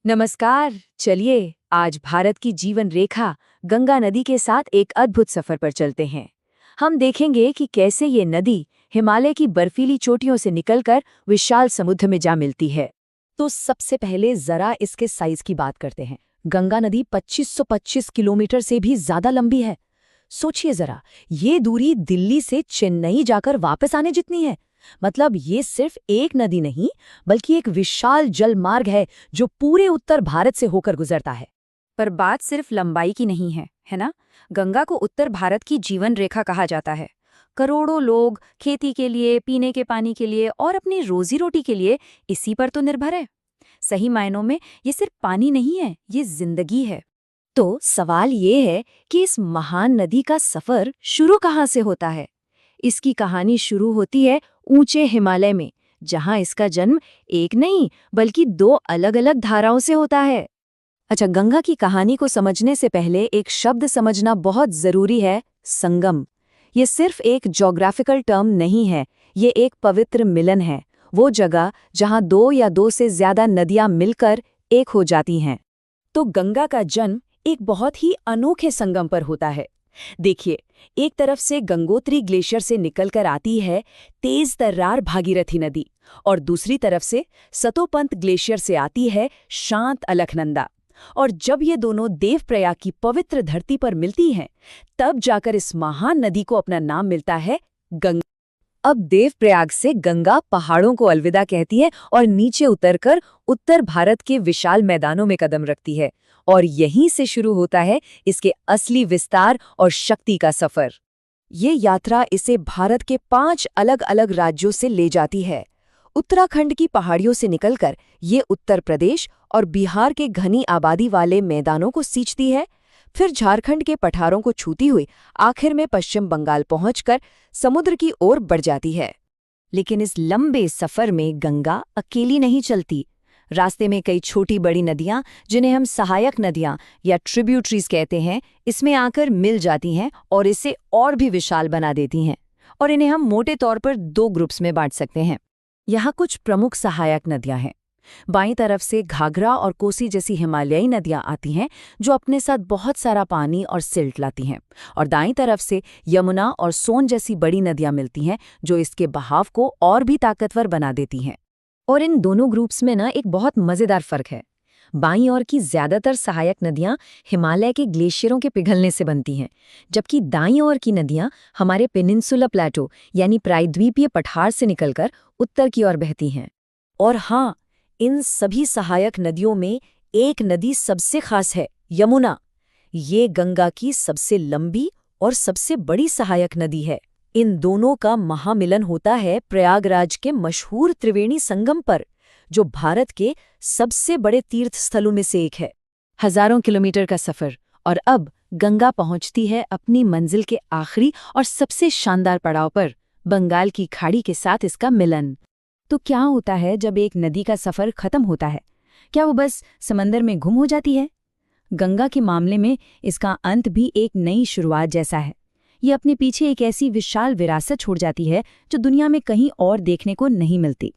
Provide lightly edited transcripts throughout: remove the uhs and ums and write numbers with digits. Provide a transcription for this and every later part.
नमस्कार। चलिए आज भारत की जीवन रेखा गंगा नदी के साथ एक अद्भुत सफर पर चलते हैं। हम देखेंगे कि कैसे ये नदी हिमालय की बर्फीली चोटियों से निकलकर विशाल समुद्र में जा मिलती है। तो सबसे पहले जरा इसके साइज की बात करते हैं। गंगा नदी 2525 किलोमीटर से भी ज्यादा लंबी है। सोचिए जरा, ये दूरी दिल्ली से चेन्नई जाकर वापस आने जितनी है। मतलब ये सिर्फ एक नदी नहीं, बल्कि एक विशाल जल मार्ग है जो पूरे उत्तर भारत से होकर गुजरता है। पर बात सिर्फ लंबाई की नहीं है ना? गंगा को उत्तर भारत की जीवन रेखा कहा जाता है। करोड़ों लोग खेती के लिए, पीने के पानी के लिए और अपनी रोजी रोटी के लिए इसी पर तो निर्भर है। सही मायनों में ये सिर्फ पानी नहीं है, ये जिंदगी है। तो सवाल ये है कि इस महान नदी का सफर शुरू कहाँ से होता है? इसकी कहानी शुरू होती है ऊंचे हिमालय में, जहां इसका जन्म एक नहीं बल्कि दो अलग-अलग धाराओं से होता है। अच्छा, गंगा की कहानी को समझने से पहले एक शब्द समझना बहुत जरूरी है, संगम। ये सिर्फ एक ज्योग्राफिकल टर्म नहीं है, ये एक पवित्र मिलन है। वो जगह जहां दो या दो से ज्यादा नदियां मिलकर एक हो जाती हैं। तो गंगा का जन्म एक बहुत ही अनोखे संगम पर होता है। देखिए, एक तरफ से गंगोत्री ग्लेशियर से निकलकर आती है तेज तर्रार भागीरथी नदी, और दूसरी तरफ से सतोपंत ग्लेशियर से आती है शांत अलकनंदा। और जब ये दोनों देवप्रयाग की पवित्र धरती पर मिलती हैं, तब जाकर इस महान नदी को अपना नाम मिलता है गंगा। अब देवप्रयाग से गंगा पहाड़ों को अलविदा कहती है और नीचे उतरकर उत्तर भारत के विशाल मैदानों में कदम रखती है। और यहीं से शुरू होता है इसके असली विस्तार और शक्ति का सफर। ये यात्रा इसे भारत के 5 अलग-अलग राज्यों से ले जाती है। उत्तराखंड की पहाड़ियों से निकलकर ये उत्तर प्रदेश और बिहार के घनी आबादी वाले मैदानों को सींचती है, फिर झारखंड के पठारों को छूती हुई आखिर में पश्चिम बंगाल पहुंचकर समुद्र की ओर बढ़ जाती है। लेकिन इस लंबे सफर में गंगा अकेली नहीं चलती। रास्ते में कई छोटी बड़ी नदियां, जिन्हें हम सहायक नदियां या ट्रिब्यूटरीज कहते हैं, इसमें आकर मिल जाती हैं और इसे और भी विशाल बना देती हैं। और इन्हें हम मोटे तौर पर 2 ग्रुप्स में बांट सकते हैं। यहाँ कुछ प्रमुख सहायक नदियां हैं। बाईं तरफ से घाघरा और कोसी जैसी हिमालयी नदियां आती हैं, जो अपने साथ बहुत सारा पानी और सिल्ट लाती हैं। और दाईं तरफ से यमुना और सोन जैसी बड़ी नदियां मिलती हैं, जो इसके बहाव को और भी ताकतवर बना देती हैं। और इन दोनों ग्रुप्स में एक बहुत मजेदार फर्क है। बाईं ओर की ज्यादातर सहायक नदियां हिमालय के ग्लेशियरों के पिघलने से बनती हैं, जबकि दाईं ओर की नदियां हमारे पेनिनसुला प्लेटो यानी प्रायद्वीपीय पठार से निकलकर उत्तर की ओर बहती हैं। और हाँ, इन सभी सहायक नदियों में एक नदी सबसे खास है, यमुना। ये गंगा की सबसे लंबी और सबसे बड़ी सहायक नदी है। इन दोनों का महामिलन होता है प्रयागराज के मशहूर त्रिवेणी संगम पर, जो भारत के सबसे बड़े तीर्थ स्थलों में से एक है। हजारों किलोमीटर का सफर, और अब गंगा पहुंचती है अपनी मंजिल के आखिरी और सबसे शानदार पड़ाव पर, बंगाल की खाड़ी के साथ इसका मिलन। तो क्या होता है जब एक नदी का सफर खत्म होता है? क्या वो बस समंदर में गुम हो जाती है? गंगा के मामले में इसका अंत भी एक नई शुरुआत जैसा है। ये अपने पीछे एक ऐसी विशाल विरासत छोड़ जाती है जो दुनिया में कहीं और देखने को नहीं मिलती।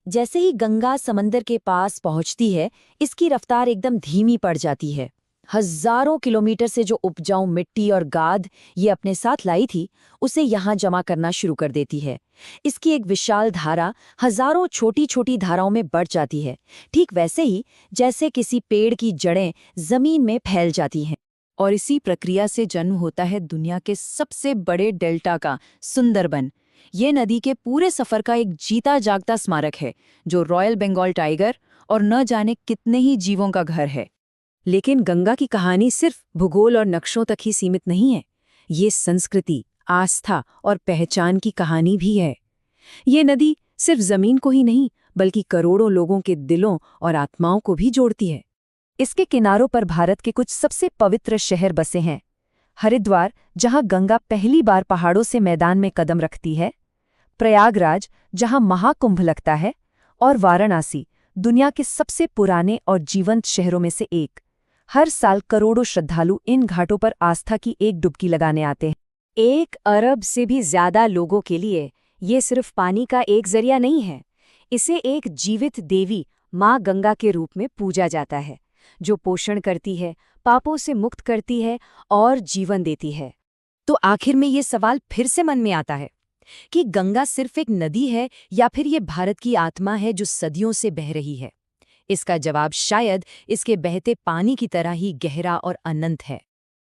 जैसे ही गंगा समंदर के पास पहुंचती है, इसकी रफ्तार एकदम धीमी पड़ जाती है। हजारों किलोमीटर से जो उपजाऊ मिट्टी और गाद ये अपने साथ लाई थी, उसे यहाँ जमा करना शुरू कर देती है। इसकी एक विशाल धारा हजारों छोटी छोटी धाराओं में बढ़ जाती है, ठीक वैसे ही जैसे किसी पेड़ की जड़ें जमीन में फैल जाती हैं। और इसी प्रक्रिया से जन्म होता है दुनिया के सबसे बड़े डेल्टा का, सुंदरबन। ये नदी के पूरे सफर का एक जीता जागता स्मारक है, जो रॉयल बंगाल टाइगर और न जाने कितने ही जीवों का घर है। लेकिन गंगा की कहानी सिर्फ भूगोल और नक्शों तक ही सीमित नहीं है। ये संस्कृति, आस्था और पहचान की कहानी भी है। ये नदी सिर्फ जमीन को ही नहीं, बल्कि करोड़ों लोगों के दिलों और आत्माओं को भी जोड़ती है। इसके किनारों पर भारत के कुछ सबसे पवित्र शहर बसे हैं। हरिद्वार, जहां गंगा पहली बार पहाड़ों से मैदान में कदम रखती है, प्रयागराज, जहां महाकुंभ लगता है, और वाराणसी, दुनिया के सबसे पुराने और जीवंत शहरों में से एक। हर साल करोड़ों श्रद्धालु इन घाटों पर आस्था की एक डुबकी लगाने आते हैं। 1 अरब से भी ज्यादा लोगों के लिए ये सिर्फ पानी का एक जरिया नहीं है, इसे एक जीवित देवी माँ गंगा के रूप में पूजा जाता है, जो पोषण करती है, पापों से मुक्त करती है और जीवन देती है। तो आखिर में ये सवाल फिर से मन में आता है कि गंगा सिर्फ एक नदी है या फिर ये भारत की आत्मा है जो सदियों से बह रही है। इसका जवाब शायद इसके बहते पानी की तरह ही गहरा और अनंत है।